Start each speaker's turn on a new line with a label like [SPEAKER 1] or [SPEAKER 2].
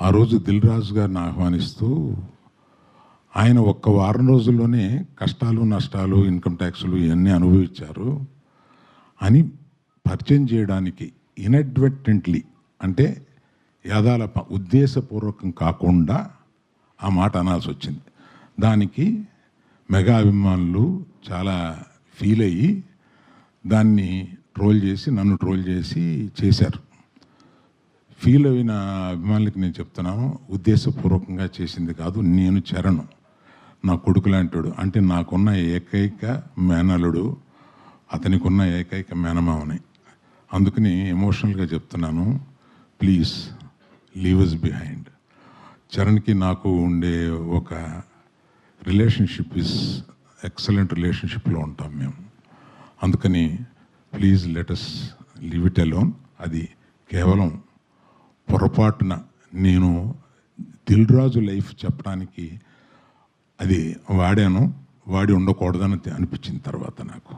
[SPEAKER 1] ఆ రోజు దిల్ రాజు గారిని ఆహ్వానిస్తూ ఆయన ఒక్క వారం రోజుల్లోనే కష్టాలు నష్టాలు ఇన్కమ్ ట్యాక్స్లు ఇవన్నీ అనుభవించారు అని పరిచయం చేయడానికి ఇన్అడ్వర్టెంట్లీ అంటే యాదాల ఉద్దేశపూర్వకం కాకుండా ఆ మాట అనాల్సి వచ్చింది. దానికి మెగా అభిమానులు చాలా ఫీల్ అయ్యి దాన్ని ట్రోల్ చేసి నన్ను ట్రోల్ చేసి చేశారు. ఫీల్ అయిన అభిమానులకి నేను చెప్తున్నాను, ఉద్దేశపూర్వకంగా చేసింది కాదు. నేను చరణ్ నా కొడుకు లాంటాడు, అంటే నాకున్న ఏకైక మేనలుడు, అతనికి ఉన్న ఏకైక మేనమావని. అందుకని ఎమోషనల్గా చెప్తున్నాను, ప్లీజ్ లీవ్ అస్ బిహైండ్. చరణ్కి నాకు ఉండే ఒక రిలేషన్షిప్ ఇస్ ఎక్సలెంట్ రిలేషన్షిప్లో ఉంటాం మేము. అందుకని please let us leave it alone. అది కేవలం పొరపాటున నేను దిల్ రాజు లైఫ్ చెప్పడానికి అది వాడాను, వాడి ఉండకూడదని అనిపించిన తర్వాత నాకు